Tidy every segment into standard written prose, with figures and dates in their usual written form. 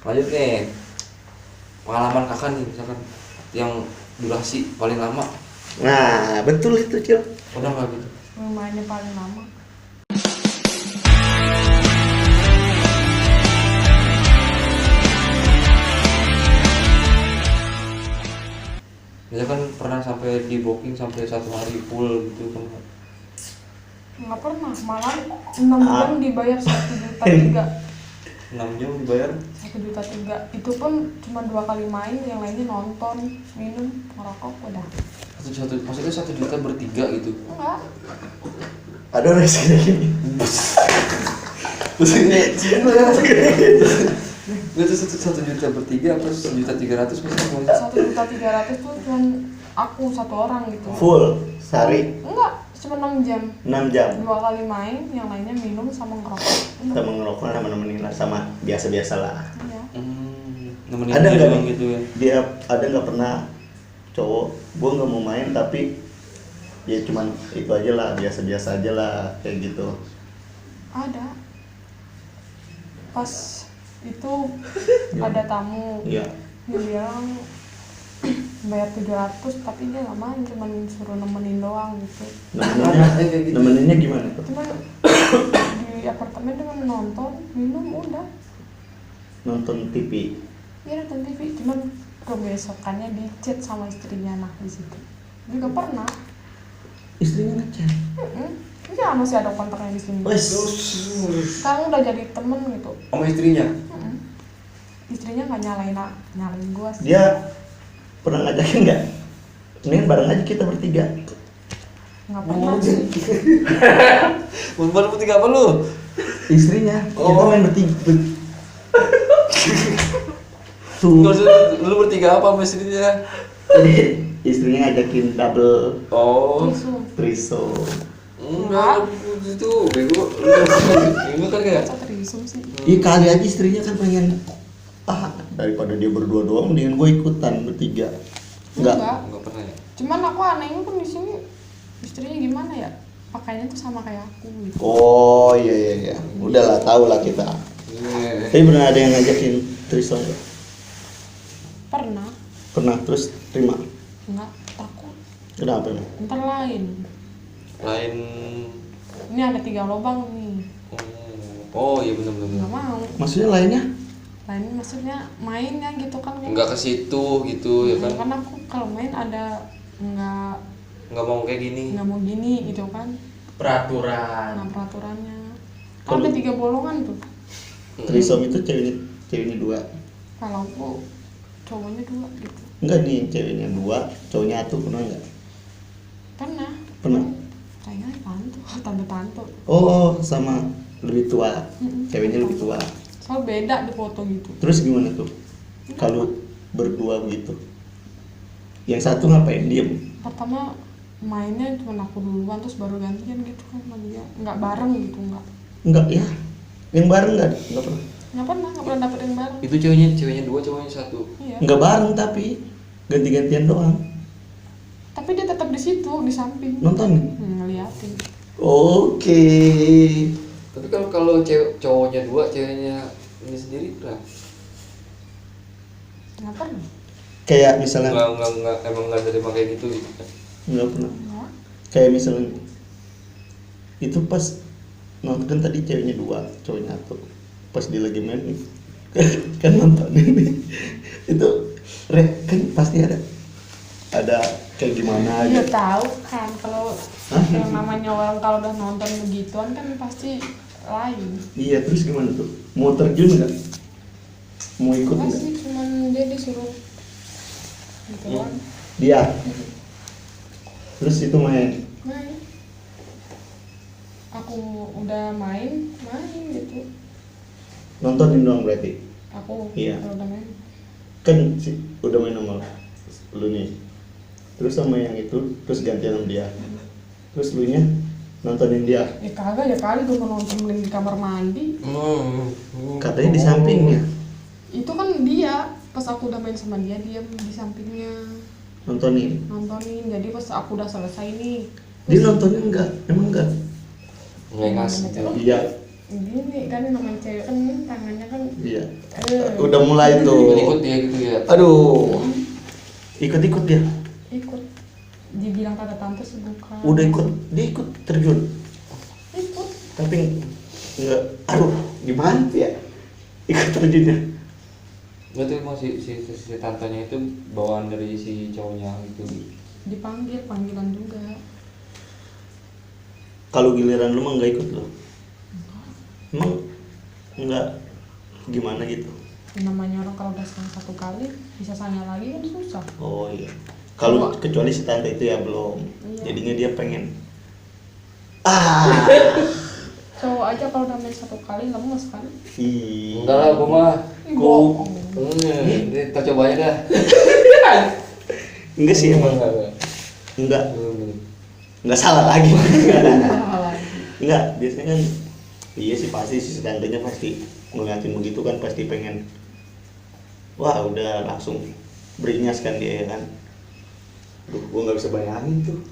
Lanjut nih, pengalaman kakak nih misalkan yang durasi paling lama. Nah betul itu Cil. Udah nggak gitu? Mainnya paling lama. Misalkan pernah sampai di booking sampai 1 hari full gitu kan? Nggak pernah, malah 6 jam dibayar 1,3 juta. 6 jam dibayar 1,3 juta. Itu pun cuma 2 kali main, yang lainnya nonton, minum, ngerokok, udah. maksudnya 1 juta bertiga gitu? Enggak. Ada orang segini gini. Maksudnya itu 1 juta bertiga apa 1.300.000 misalnya? 1,3 juta tuh cuma aku satu orang gitu. Full sehari Enggak, cuma 6 jam. 6 jam. 2 kali main, yang lainnya minum sama ngerokok. Kita ngerokok sama nemenin lah sama biasa-biasa lah. Iya. Nemenin Ada dia nggak doang gitu ya? Dia ada nggak pernah cowok gua nggak mau main tapi ya cuman itu aja lah, biasa-biasa aja lah kayak gitu. Ada. Pas itu ada tamu. Iya. Dia bilang bayar 700 tapi dia nggak main, cuma suruh nemenin doang gitu. Nemeninnya gimana tuh? Cuma di apartemen dengan nonton, minum, udah. Nonton TV. Iya nonton TV, cuman kebesokannya di chat sama istrinya nah di situ. Juga pernah. Istrinya ngechat. Iya masih ada kontaknya di sini. Wes. Sekarang udah jadi temen gitu. Sama istrinya? Istrinya nggak nyalain gua sih. Dia pernah ngajakin nggak? Ini bareng aja kita bertiga. Nggak pernah sih. Baru bertiga apa lu? Istrinya. Oh. Kita main bertiga. Tuh. Nggak usah, lu bertiga apa sama istrinya? Jadi istrinya ngajakin double Oh, threesome. enggak, itu bego. Bego kan kayak Masa terisum sih. Iya kali aja istrinya kan pengen daripada dia berdua doang mendingan gue ikutan bertiga. Enggak. enggak pernah ya. Cuman aku anehnya pun di sini istrinya gimana ya? Pakainya tuh sama kayak aku gitu. Oh iya. Udahlah tahu lah kita. Iya. Tapi pernah ada yang ngajakin threesome nggak? Pernah. Pernah terus terima. Enggak, takut. Kenapa nih? Ntar lain. Lain. Ini ada 3 lubang nih. Oh, iya benar. Nggak mau. Maksudnya lainnya? Lain maksudnya mainnya gitu kan. Enggak ke situ gitu ya kan. Kan aku kalau main ada Enggak mau kayak gini. nggak mau gini gitu kan. Peraturan. Nah peraturannya. Kalau- Ada 3 bolongan tuh. Threesome itu ceweknya 2. Kalau aku cowoknya 2 gitu. Enggak nih, ceweknya 2, cowoknya 1 pernah enggak? Pernah. Pernah. Kayaknya tante. Oh, sama lebih tua. Ceweknya lebih tua. Soal beda di foto gitu. Terus gimana tuh? Kalau berdua begitu. Yang satu ngapain? Diem. Pertama mainnya cuma aku duluan terus baru gantian gitu kan sama dia. Nggak bareng gitu, Enggak ya. Yang bareng enggak pernah. nggak pernah dapet yang bareng. Itu ceweknya 2, cowoknya 1. Iya. Enggak bareng tapi ganti-gantian doang. Tapi dia tetap di situ di samping. Nonton. Ngeliatin. Oke. Tapi kalau cowoknya 2, ceweknya ini sendiri berapa? Nggak pernah. Kayak misalnya Enggak, emang enggak terima kayak gitu kan. enggak pernah. Nggak. Kayak misalnya itu pas nonton kan tadi ceweknya 2, cowoknya 1. Pas dia lagi main kan nonton ini. Itu kan pasti ada kayak gimana Dia gitu. tahu kan kalau yang namanya orang kalau udah nonton begituan kan pasti lain. Iya, terus gimana tuh? Mau terjun nggak? Mau ikut Nggak nggak? sih, cuman dia disuruh gitu doang. Dia. Terus itu main. Main. Aku udah main gitu. Nontonin doang berarti. Aku Iya. kalau udah main. Kan udah main sama lu nih. Terus sama yang itu, terus gantian sama dia. Terus lu nya nontonin dia. Ya kagak ya kali gue nonton di kamar mandi. Katanya di sampingnya. Itu kan dia pas aku udah main sama dia diam di sampingnya Nontonin. nontonin. Jadi pas aku udah selesai nih. Dia nontonin enggak? Emang enggak? Nggak ngasih. Iya. gini kan namanya cewek kan tangannya kan Iya. Udah mulai Ikut tuh. dia gitu ya. Aduh. Ikut-ikut dia. ikut dibilang kata tante sih bukan. Udah ikut, dia ikut terjun. Ikut. Tapi enggak, aduh, gimana tuh ya? Ikut terjunnya. Berarti emang si tantenya itu bawaan dari si cowoknya itu. Dipanggil panggilan juga. Kalau giliran lu mah enggak ikut lo. Emang enggak gimana gitu. Namanya orang kalau udah sayang satu kali bisa sayang lagi kan susah. Oh iya. Kalau kecuali si tante itu ya belum. Iya. Jadinya dia pengen. Cowok aja kalau udah main satu kali lemes kan. Ih. Enggak lah, gua mah. Ih, bohong. Kita coba aja dah. Enggak sih emang. Enggak. Enggak salah lagi. Enggak, biasanya kan iya sih pasti si tantenya pasti ngeliatin begitu kan pasti pengen. Wah, udah langsung beringas kan dia ya kan. Duh, gua nggak bisa bayangin tuh.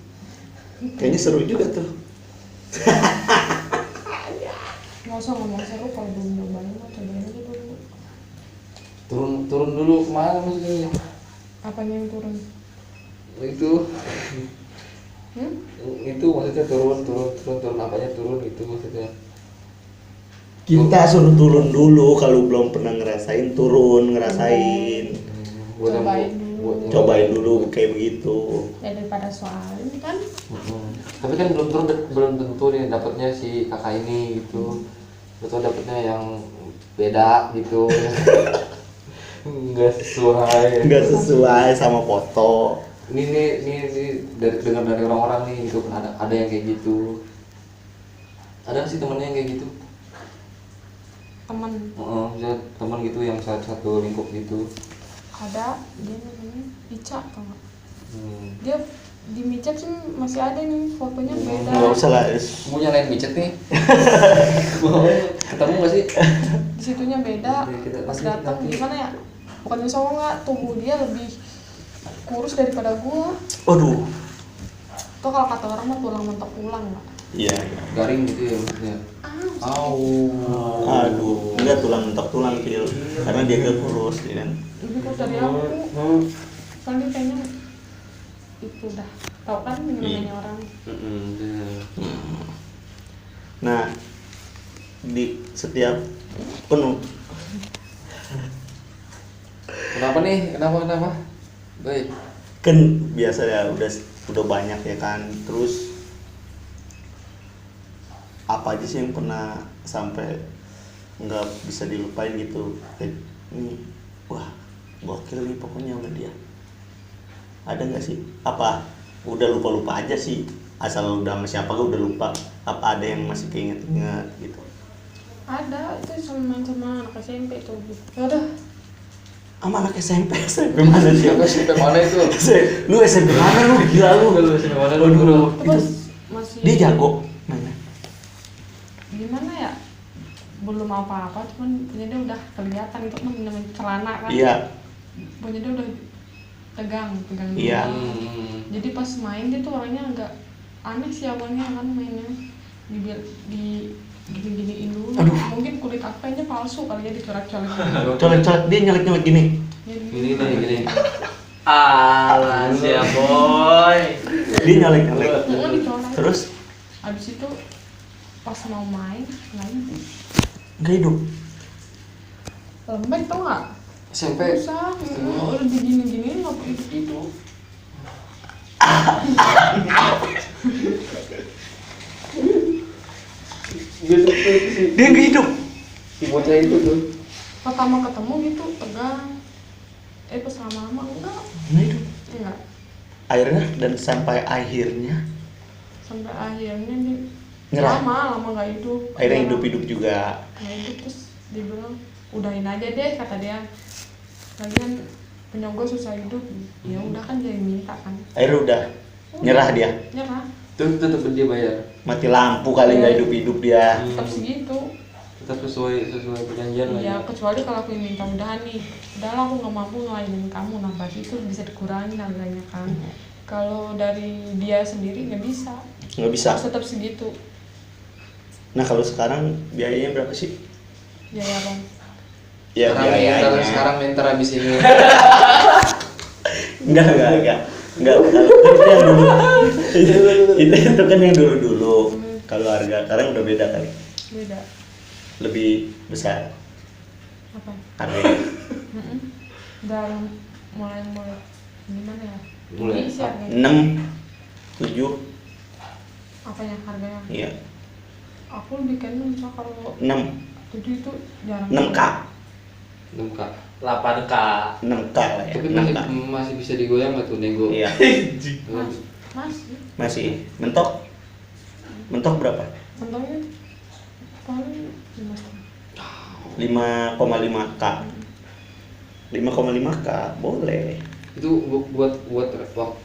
Kayaknya seru juga tuh. Nggak usah ngomong seru kalau belum nyobain mah cobain aja dulu. Turun dulu kemana maksudnya? Apanya yang turun? Itu itu maksudnya turun apanya turun itu maksudnya. Kita suruh turun dulu kalau belum pernah ngerasain, turun ngerasain. Cobain dulu kayak begitu. Ya daripada soalin kan. Tapi kan belum tentu nih dapatnya si kakak ini gitu. Betul dapatnya yang beda gitu. Nggak sesuai sama foto. Ini dengar dari orang-orang nih gitu kan ada yang kayak gitu. Ada sih temennya yang kayak gitu. Teman Misalnya teman gitu yang satu lingkup gitu. ada dia namanya Ica atau nggak? Dia di micet sih masih ada nih fotonya beda. Nggak usah lah. Mau nyalain micet nih. Ketemu nggak sih? Di situnya beda. Pas datang gimana ya? Bukannya soalnya nggak tubuh dia lebih kurus daripada gua. Aduh. Tuh kalau kata orang mah tulang mentok tulang nggak? Iya. Garing gitu ya maksudnya. Aduh. Enggak tulang mentok tulang Pil. Karena dia gak kurus ya kan. Lebih kurus dari aku. Kan dia kayaknya itu dah. Tahu kan namanya orang. Nah, di setiap penuh Kenapa nih? Kenapa? Baik. kan biasa ya udah banyak ya kan. Terus apa aja sih yang pernah sampai nggak bisa dilupain gitu? Nih, wah gokil nih pokoknya sama dia. Ada nggak sih? Apa udah lupa aja sih? Asal udah sama siapa udah lupa. Apa ada yang masih keinget-inget gitu? Ada itu sama anak SMP itu. Ya udah. Sama anak SMP mana sih? SMP mana itu? Lu SMP mana lu? Gila lu. Lu SMP mana lu? Terus masih Dia jago mana? gimana ya, belum apa-apa cuman punya dia udah kelihatan itu kan namanya celana kan. Iya. Punya dia udah tegang Iya. jadi pas main dia tuh orangnya agak aneh sih awalnya kan mainnya di gini-giniin dulu. Aduh. Mungkin kulit apanya palsu kali ya dicoret-coret. Colek-colek dia nyelek-nyelek gini. Ya, Gini. Alah siap boy. Dia nyelek-nyelek. dicoret. Terus Abis itu pas mau main lagi nggak hidup. lembek tau nggak? SMP. Susah, udah digini-gini nggak hidup. Dia nggak hidup. Si bocah itu tuh. Pertama ketemu gitu tegang. Pas lama-lama enggak. Nggak hidup. Enggak. Akhirnya dan sampai akhirnya Sampai akhirnya dia nyerah. lama nggak hidup. Akhirnya hidup juga. Nggak hidup terus dia bilang udahin aja deh kata dia. Lagian punya gue susah hidup. Ya udah kan dia yang minta kan. Akhirnya udah nyerah dia. Nyerah. Tuh tetap dia bayar. Mati lampu kali nggak hidup dia. Tetap segitu. Tetap sesuai perjanjian lah. Iya, kecuali kalau aku yang minta udahan nih, udahlah aku nggak mampu ngelainin kamu, nah berarti itu bisa dikurangin harganya kan. Kalau dari dia sendiri nggak bisa. Nggak bisa. Harus tetap segitu. Nah kalau sekarang biayanya berapa sih? Ya Bang. Ya biayanya. Sekarang mentor habis ini. Enggak. Kalau itu yang dulu. itu kan yang dulu. Kalau harga sekarang udah beda kali. Beda. Lebih besar Apa? harganya. Udah mulai gimana ya? Mulai. Tinggi sih harganya. 6 7 Apanya harganya? iya Aku lebih kayaknya misal kalau 6 7 itu jarang. 6K 6K. 8K. 6K lah ya Tapi 6K. masih bisa digoyang nggak tuh nego? Iya Masih. masih mentok berapa? Contohnya paling 5,5K 5,5K boleh. Itu buat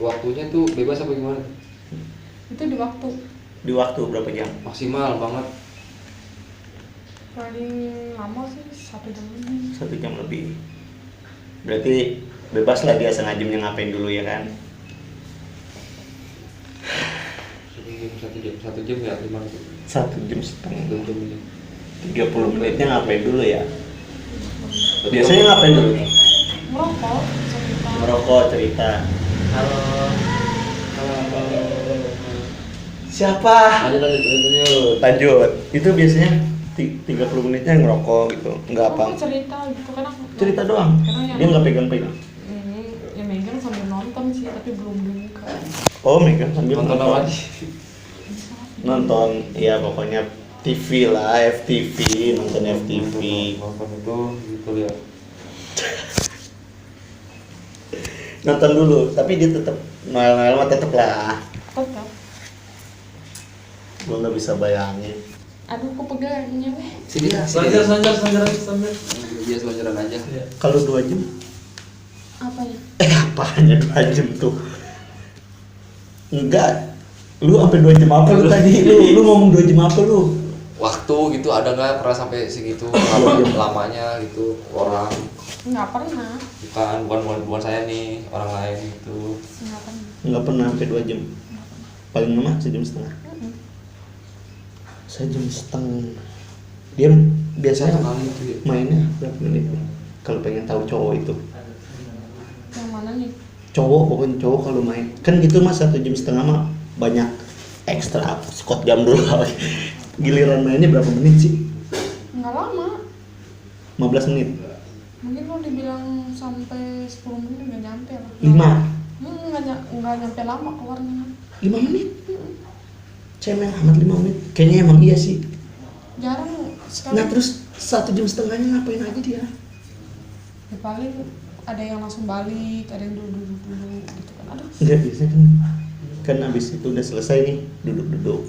waktunya tuh bebas apa gimana? itu di waktu Di waktu berapa jam? Maksimal banget. paling lama sih 1 jam lebih. 1 jam lebih. Berarti bebas lah dia sengaja ngapain dulu ya kan? 1 jam ya 5 menit. 1 jam setengah 2 jam ini. 30 menitnya ngapain dulu ya? Biasanya ngapain dulu nih? Merokok sekitar Merokok, cerita. Halo. Siapa? Lanjut. Lanjut. Itu biasanya 30 menitnya ngerokok gitu. Enggak apa. aku cerita gitu kan aku Cerita doang. Karena Dia nggak pegang-pegang. ya megang sambil nonton sih tapi belum buka. Oh, megang sambil Nonton apa nih? Nonton, ya pokoknya TV lah, FTV, nonton FTV. Nonton itu gitu ya. Nonton dulu, tapi dia tetap Noel mah tetap lah. Tetap. Gua nggak bisa bayangin. Aduh aku pegangnya weh. Sini lah. Sanjar. Dia selanjaran aja. Kalau 2 jam, Apanya? apanya 2 jam tuh? Enggak. Lu sampai 2 jam apa lu tadi? Lu ngomong 2 jam apa lu? Waktu gitu ada nggak pernah sampai segitu lamanya gitu orang? Nggak pernah. Bukan saya nih, orang lain gitu. Nggak pernah. Enggak pernah sampai 2 jam. Paling lama 1,5 jam. 1,5 jam. Dia biasanya Satu kali itu ya. mainnya berapa menit? Kalau pengen tahu cowok itu. Yang mana nih? Pokoknya cowok kalau main kan gitu mas 1,5 jam mah banyak ekstra skot jam dulu. Giliran mainnya berapa menit sih? Nggak lama. 15 menit. Mungkin lo dibilang sampai 10 menit nggak nyampe lah. 5 Nggak nyampe lama keluarnya. 5 menit. Cemeng amat 5 menit. Kayaknya emang iya sih. Jarang Nah sekarang. terus 1,5 jam ngapain aja dia? Ya, paling ada yang langsung balik, ada yang duduk dulu gitu kan. Aduh. Enggak biasanya kan abis itu udah selesai nih duduk-duduk.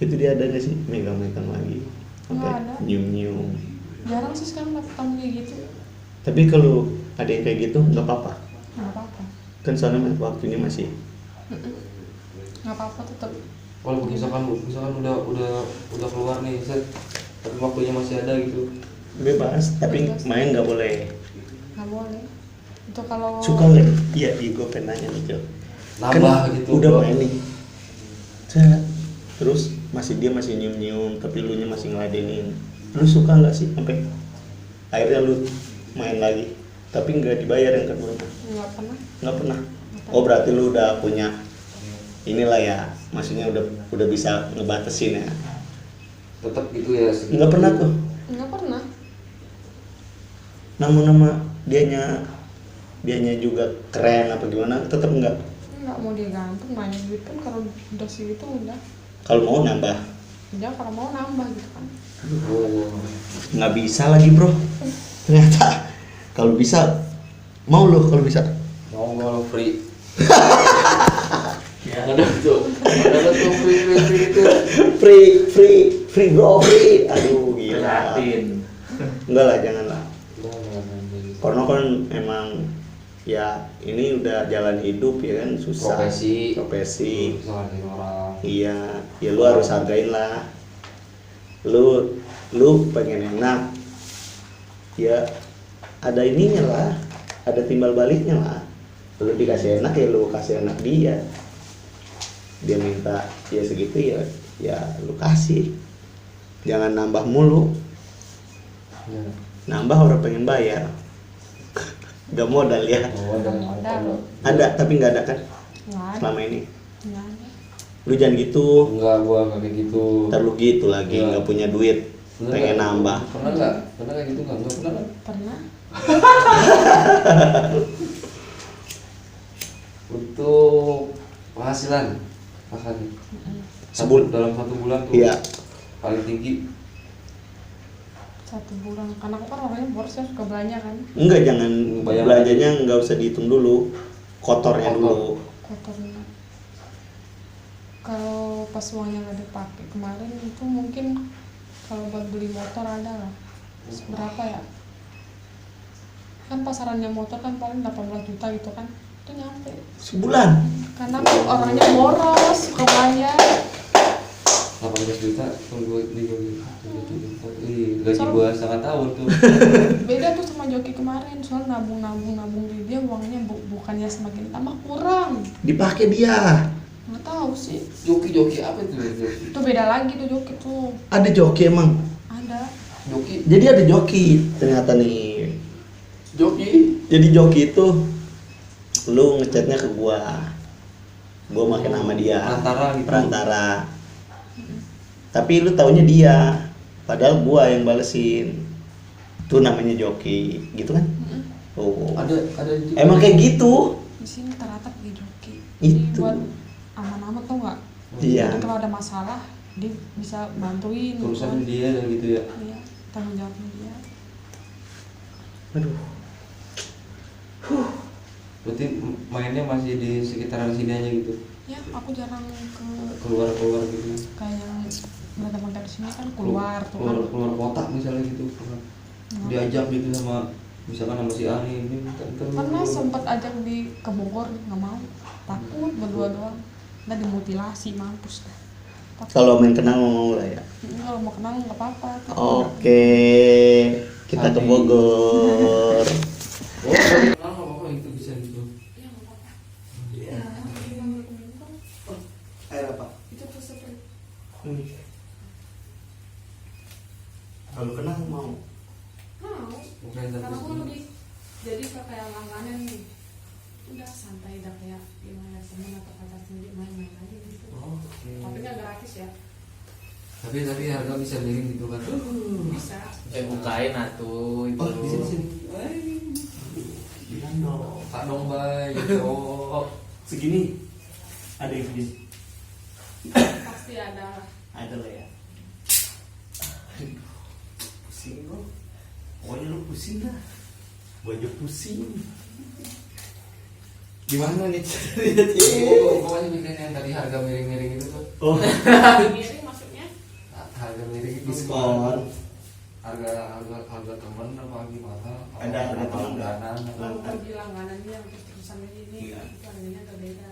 Itu dia ada nggak sih megang-megang lagi? Nggak ada. Nyium-nyium. Jarang sih sekarang dapet tamu kayak gitu. Tapi kalau ada yang kayak gitu nggak apa-apa. Nggak apa-apa. Kan soalnya waktunya masih. Nggak apa-apa tetap. Walaupun misalkan udah keluar nih, set, tapi waktunya masih ada gitu. Bebas, tapi Bebas. main nggak boleh. Nggak boleh. Itu kalau Suka nggak? Iya, gue pengen nanya nih Jo. Nambah Kan gitu. udah bro. main nih. Set. Terus dia masih nyium-nyium, tapi lu nya masih ngeladenin. Lu suka nggak sih sampai akhirnya lu main lagi, tapi nggak dibayar yang kedua? nggak pernah. Nggak pernah. Oh berarti lu udah punya inilah ya, maksudnya udah bisa ngebatasin ya. Tetap gitu ya. Nggak pernah tuh. Nggak pernah. Nama dianya juga keren apa gimana? Tetap nggak. Nggak mau dia gantung main duit kan kalau udah segitu udah. Kalau mau nambah. Ya kalau mau nambah gitu kan. Oh. Nggak bisa lagi bro. Ternyata kalau bisa mau lo kalau bisa. Mau nggak free? Ada tuh free itu. Free bro free. Aduh gila. Prihatin. Enggak lah janganlah. Karena kan emang ya ini udah jalan hidup ya kan susah. Profesi. Misalkan orang. Iya, ya lu harus hargain lah. Lu pengen enak. Ya ada ininya lah, ada timbal baliknya lah. Lu dikasih enak ya lu kasih enak dia. Dia minta ya segitu ya lu kasih. Jangan nambah mulu. Ya. Nambah orang pengen bayar. Gak modal ya. Oh, ada Modal. Ada tapi nggak ada kan Nggak ada. selama ini. Nggak ada. Lu jangan gitu. Enggak, gua enggak kayak gitu. Ntar lu gitu lagi Iya. nggak punya duit. Bener Pengen nggak? nambah. Pernah enggak? Pernah kayak gitu enggak? Enggak pernah kan? Pernah. Untuk penghasilan Mas Adi. Dalam 1 bulan tuh. Iya. Paling tinggi 1 bulan. Karena aku kan orangnya boros ya, suka belanja kan. Enggak, jangan Bayar. belanjanya nggak usah dihitung dulu. Kotornya Kotor. dulu. Kotornya. Kalau pas uangnya nggak dipakai kemarin itu mungkin kalau buat beli motor ada lah. Berapa ya? Kan pasarannya motor kan paling 18 juta gitu kan. Itu nyampe. Sebulan. Karena aku orangnya boros, suka belanja. 18 juta kalau gua gaji gua setengah tahun tuh. Beda tuh sama joki kemarin, soal nabung di dia uangnya bukannya semakin tambah kurang. Dipakai dia. Nggak tahu sih. Joki apa itu ya, joki? Itu beda lagi tuh joki tuh. Ada joki emang. Ada. Joki. Jadi ada joki ternyata nih. Joki. Jadi joki itu lu ngechatnya ke gua makin nama dia Perantara gitu. perantara. Tapi lu taunya dia, padahal gua yang balesin. Itu namanya joki gitu kan. Oh, Ada juga. emang kayak gitu. Di sini rata-rata pakai joki. Itu. Jadi buat aman-aman tuh nggak. Iya. Jadi kalau ada masalah dia bisa bantuin. Urusan kan. dia dan gitu ya. Iya, tanggung jawabnya dia. Aduh. Berarti mainnya masih di sekitaran sini aja gitu. Ya, aku jarang Keluar gitu. kayak yang berada di sini kan keluar tuh kan. Keluar kota misalnya gitu. Pernah diajak gitu sama misalkan sama si Ani ini Pernah sempat ajak ke Bogor, nggak mau, takut berdua doang, nggak dimutilasi mampus dah. Takut. Kalau main kenal mau lah ya. Kalau mau kenal nggak apa-apa. Oke, kita ke Bogor. Oh, kenal nggak apa-apa itu bisa gitu. Iya nggak apa-apa. Iya. Air apa? Itu tuh seperti Kalau kenal mau. mau. Bukan Karena tapi aku lebih jadi kayak langganan nih. Udah santai dah kayak gimana temen atau pacar sendiri main-main aja gitu. Oke. Tapi nggak gratis ya. Tapi harga bisa miring gitu kan. Bisa. Bukain atuh itu. Oh, di sini. Bilang dong. Kak dong, Bay. Oh. Segini. Ada yang segini. Pasti ada. Ada lah ya. Pusing lo. Pokoknya lu pusing dah. Gua aja pusing. Gimana nih ceritanya? Pokoknya bikin yang tadi harga miring-miring itu tuh. Oh, Miring maksudnya? Harga miring itu diskon. harga temen apa gimana? Ada harga temen nggak? langganan. Kalau bagi langganannya yang terus-terusan ini Iya. itu harganya agak beda.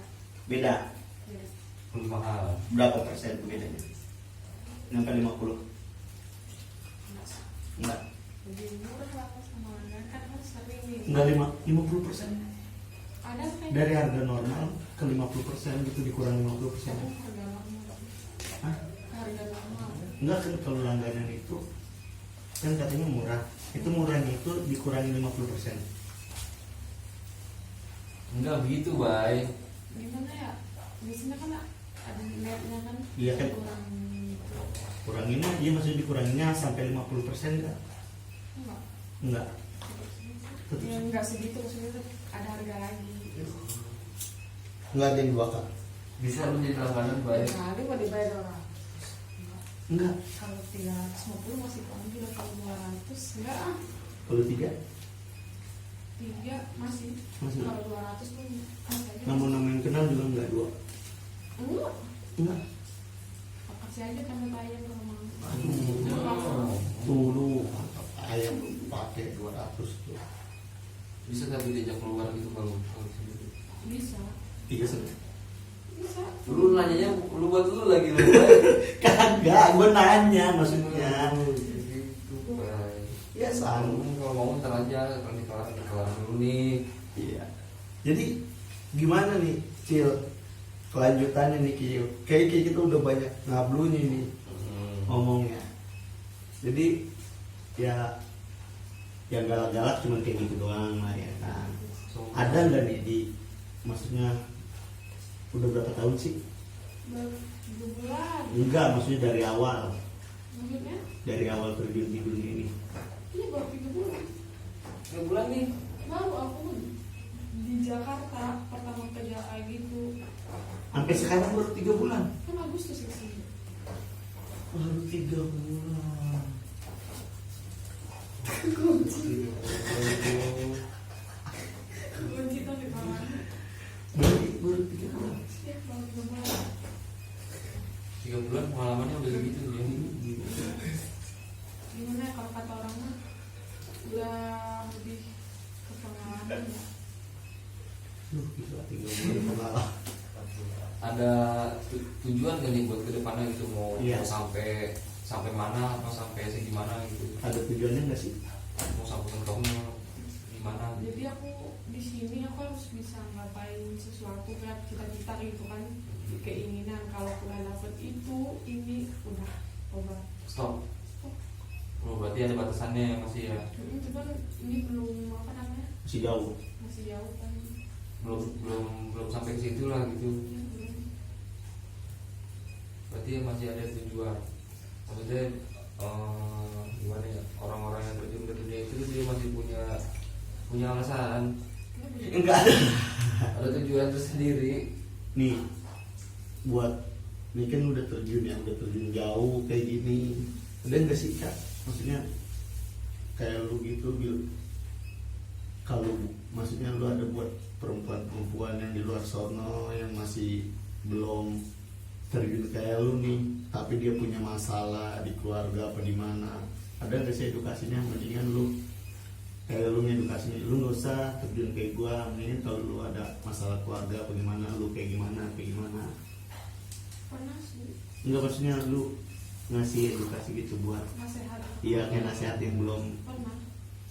Beda. Beda. Lebih mahal. Berapa persen bedanya? Nyampe 50? Enggak sih. Enggak. Lebih murah lah sama langganan kan harus sering nih. Enggak 50%. Ada kayak Dari harga normal ke 50% gitu dikurang 50%. harga normal. Hah? Harga normal. Enggak kan kalau langganan itu kan katanya murah. Itu murahnya itu dikurangi 50%. Enggak begitu, Bay. Gimana ya? Biasanya kan ada netnya kan. Iya kan. Kurang Kuranginnya, iya maksudnya dikuranginya sampai 50% enggak? enggak. Enggak. Ya enggak segitu maksudnya tuh ada harga lagi. Enggak ada yang 2K. Bisa lu jadi langganan, Bay. Kali mau dibayar orang. Enggak. Kalau 350 masih panggil, kalau 200 enggak ah. Kalau 3 3 masih. Masih. Kalau 200 pun masih aja. nama yang kenal juga enggak 2. Enggak. Enggak. Kasih aja kamu bayar kalau mau. Tuh lu ayam pakai 200 tuh. Bisa tapi diajak keluar gitu kalau sendiri. Bisa. 3 set. Bisa. Lu nanyanya lu buat lu lagi lu, Bay. Kagak, gue nanya maksudnya. Gitu, Bay. Ya sama. Kalau mau ntar aja kalau dikelar dulu nih. Iya. Jadi gimana nih, Cil? Kelanjutannya nih, Cil. Kayak kita udah banyak ngablunya nih ngomongnya. Jadi ya yang galak-galak cuma kayak gitu doang lah ya kan. Ada nggak nih di, maksudnya udah berapa tahun sih? Baru 2 bulan. Enggak, maksudnya dari awal Maksudnya? terjun di dunia ini. Ini baru 3 bulan. 3 bulan nih. Baru aku di Jakarta pertama kerja kayak gitu. Sampai sekarang baru 3 bulan. Kan Agustus ya sih. Baru 3 bulan. Kunci tapi kawan. Baru 3 bulan. Ya baru 3 bulan. 3 bulan pengalamannya udah gitu ya. Gimana ya kalau kata orang mah udah lebih ke pengalaman ya. Gila 3 bulan pengalaman. Ada tujuan gak nih buat kedepannya gitu, mau Iya. sampai mana, atau sampai segimana gitu? Ada tujuannya nggak sih? Mau sampai mentoknya gimana? Jadi aku di sini aku harus bisa ngapain sesuatu kayak cita-cita gitu kan, keinginan. Kalau udah dapet itu ini udah obat. Stop. Oh, berarti ada batasannya ya masih ya? Cuman ini belum apa namanya, Masih jauh. masih jauh kan. Belum sampai ke situ lah gitu. Ya, belum. Berarti masih ada tujuan. Maksudnya gimana ya, orang-orang yang terjun ke dunia itu dia masih punya alasan, Enggak ada. ada tujuan tersendiri. Nih buat ini kan udah terjun jauh kayak gini. Ada nggak sih Kak? Maksudnya kayak lu gitu kalau maksudnya lu ada buat perempuan-perempuan yang di luar sono yang masih belum terjun kayak lu nih, tapi dia punya masalah di keluarga apa di mana, ada nggak sih edukasinya? Mendingan lu kayak lu ngedukasinya, lu nggak usah terjun kayak gua, mendingan kalau lu ada masalah keluarga apa gimana, lu kayak gimana Pernah sih nggak, maksudnya lu ngasih edukasi gitu buat nasihat. iya kayak nasihat yang belum, Pernah.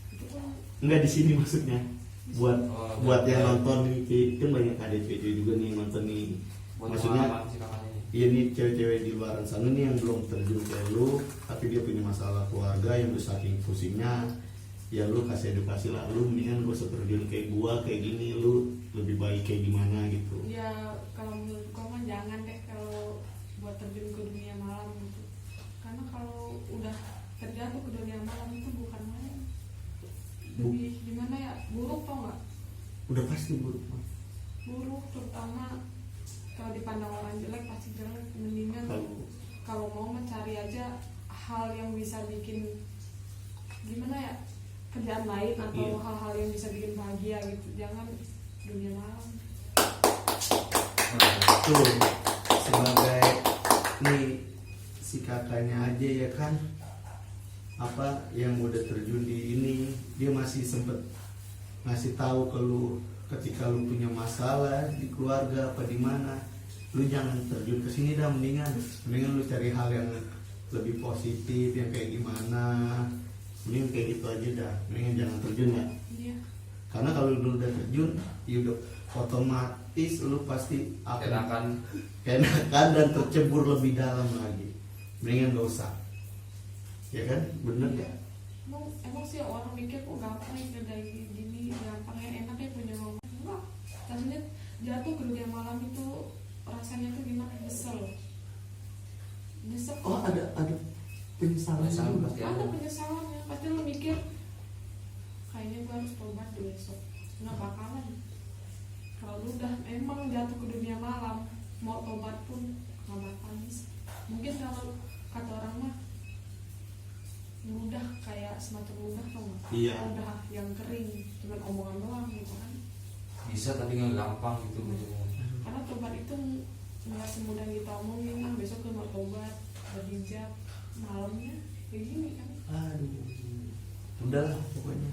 Itu kan nggak di sini maksudnya buat Oh, buat yang buat- nonton nih, kan banyak ada cewek juga nih yang nonton nih, Buat maksudnya pengalaman si kakaknya ini. iya nih cewek-cewek di luar sana nih yang belum terjun kayak lu, tapi dia punya masalah keluarga yang udah saking pusingnya, ya lu kasih edukasi lah, lu mendingan gak usah terjun kayak gua kayak gini, lu lebih baik kayak gimana gitu. ya kalau menurut kau mah jangan deh kalau buat terjun ke dunia malam gitu, karena kalau udah terjatuh ke dunia malam itu bukan main, lebih gimana ya, buruk tau nggak, Udah pasti buruk. buruk. Terutama kalau dipandang orang jelek pasti jelek. Mendingan kalau mau mencari aja hal yang bisa bikin gimana ya, kerjaan lain atau Iya. hal-hal yang bisa bikin bahagia gitu, jangan dunia malam. Tuh sebagai nih si kakaknya aja ya kan, apa yang udah terjun di ini, dia masih sempet ngasih tahu ke lu ketika lu punya masalah di keluarga apa di mana, lu jangan terjun ke sini dah, mendingan lu cari hal yang lebih positif yang kayak gimana, mending kayak gitu aja dah, mendingan jangan terjun ya. Iya. Karena kalau lu udah terjun, ya udah otomatis lu pasti akan kenakan dan tercebur lebih dalam lagi. Mendingan gak usah, ya kan, bener ya. Emang sih orang mikir kok gampang ya kayak gini, gampang ya, enak ya punya rumah. Enggak, rasanya jatuh ke dunia malam itu rasanya tuh gimana, nyesel. Oh ada penyesalan Penyesalan juga. pasti Ada penyesalannya, pasti lo mikir kayaknya gue harus tobat deh besok. Nggak bakalan. Kalau lu udah emang jatuh ke dunia malam, mau tobat pun nggak bakalan bisa. Mungkin kalau kata orang mah ludah, kayak semacam ludah tau nggak? Iya. Ludah yang kering, cuma omongan doang gitu kan. Bisa tapi nggak gampang gitu. Karena tobat itu nggak semudah kita omongin. Nah, besok lu mau tobat, berhijab, malamnya kayak gini kan. Aduh, udahlah pokoknya.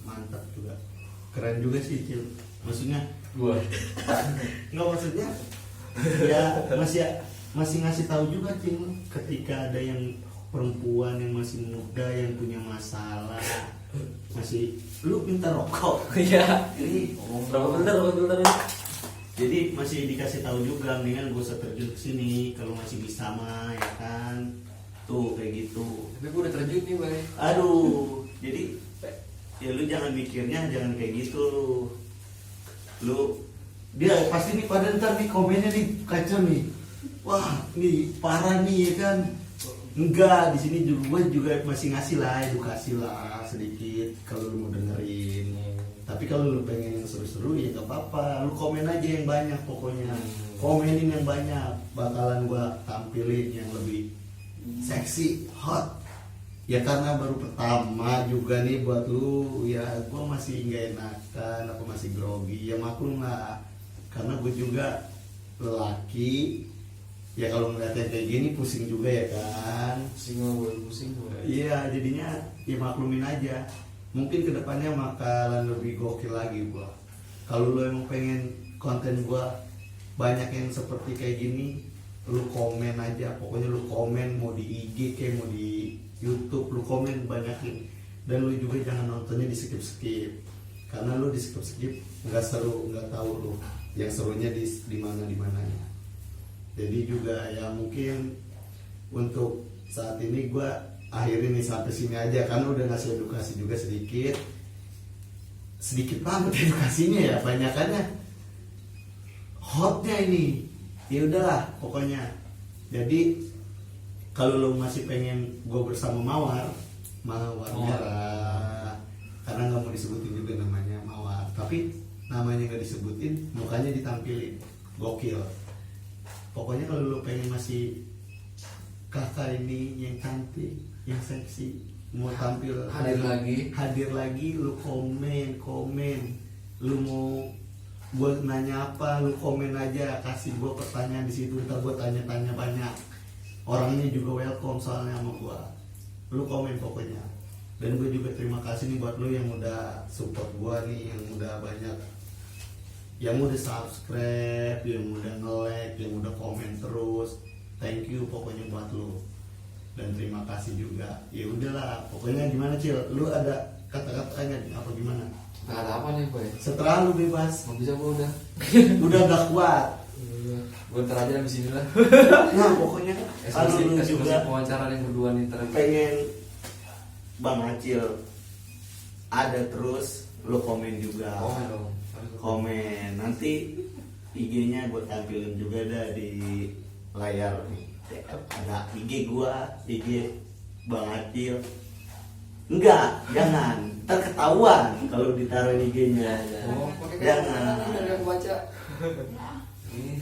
Mantap juga, keren juga sih Cil. Maksudnya Gua nggak, maksudnya ya masih ngasih tahu juga Cil, ketika ada yang perempuan yang masih muda yang punya masalah, masih lu minta rokok. iya. Ini Berapa bentar. jadi masih dikasih tahu juga, mendingan gue usah terjun ke sini kalau masih bisa mah, ya kan. tuh kayak gitu. Tapi gue udah terjun nih, Bay. Aduh, jadi ya lu jangan mikirnya jangan kayak gitu lu dia pasti nih pada ntar nih komennya nih kacau nih, wah nih parah nih ya kan. Enggak, di sini juga gue juga masih ngasih lah edukasi lah sedikit kalau lu mau dengerin. Tapi kalau lu pengen yang seru-seru ya gak apa-apa, lu komen aja yang banyak pokoknya. Komenin yang banyak, bakalan gua tampilin yang lebih seksi, hot. Ya karena baru pertama juga nih buat lu, ya gua masih nggak enakan, aku masih grogi, ya maklum lah. Karena gue juga lelaki, ya kalau ngeliatnya kayak gini pusing juga ya kan. Pusing gue. Iya, jadinya ya maklumin aja. Mungkin kedepannya bakalan lebih gokil lagi gua. Kalau lu emang pengen konten gua banyak yang seperti kayak gini, lu komen aja. Pokoknya lu komen mau di IG kayak mau di YouTube, lu komen banyakin. Dan lu juga jangan nontonnya di skip-skip. Karena lu di skip-skip nggak seru, nggak tahu lu yang serunya di mana-mananya. Jadi juga ya mungkin untuk saat ini gue akhirin nih sampai sini aja karena udah ngasih edukasi juga sedikit banget edukasinya ya, banyakannya hotnya ini. Ya udahlah pokoknya. Jadi kalau lo masih pengen gue bersama Mawar merah, karena nggak mau disebutin juga namanya Mawar, tapi namanya nggak disebutin, mukanya ditampilin, gokil. Pokoknya kalau lo pengen masih kakak ini yang cantik, yang seksi, mau tampil hadir lagi, lu komen, lu mau buat nanya apa, lu komen aja, kasih gua pertanyaan di situ, ntar gua tanya banyak. Orangnya juga welcome soalnya sama gua. Lu komen pokoknya. Dan gue juga terima kasih nih buat lu yang udah support gua nih, yang udah banyak, yang udah subscribe, yang udah nge-like, yang udah komen terus. Thank you pokoknya buat lu. Dan terima kasih juga. Ya udahlah, pokoknya gimana Cil? Lu ada kata-katanya apa gimana? Kata apa nih, Bay? Setelah lu bebas, Nggak bisa gue udah. udah gak kuat. Gue ntar aja abis ini lah. Nah pokoknya kalau lu juga wawancara yang berdua nih ntar. pengen Bang Acil ada terus, lu komen juga. Komen dong. Komen. Nanti IG-nya gue tampilin juga dah di layar nih. Ada IG gua, IG Bang Acil. Enggak, jangan. Ntar ketahuan kalau ditaruh IG-nya. Oh, pakai Jangan. dari aku baca.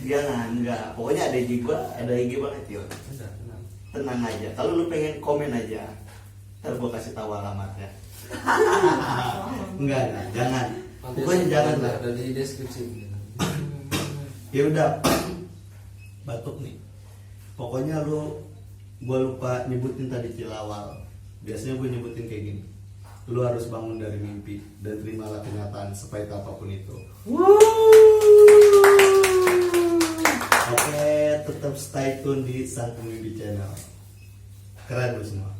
Jangan, enggak. Pokoknya ada IG gua, ada IG Bang Acil. Tenang aja. Kalau lu pengen komen aja, ntar gua kasih tahu alamatnya. Enggak, jangan. Pokoknya jangan lah. Ada di deskripsi. Ya udah. Batuk nih. Pokoknya gua lupa nyebutin tadi Cilawal. Biasanya gue nyebutin kayak gini. Lu harus bangun dari mimpi dan terimalah kenyataan sepahit apapun itu. Oke, tetap stay tune di Sang Pemimpi Channel. Keren lu semua.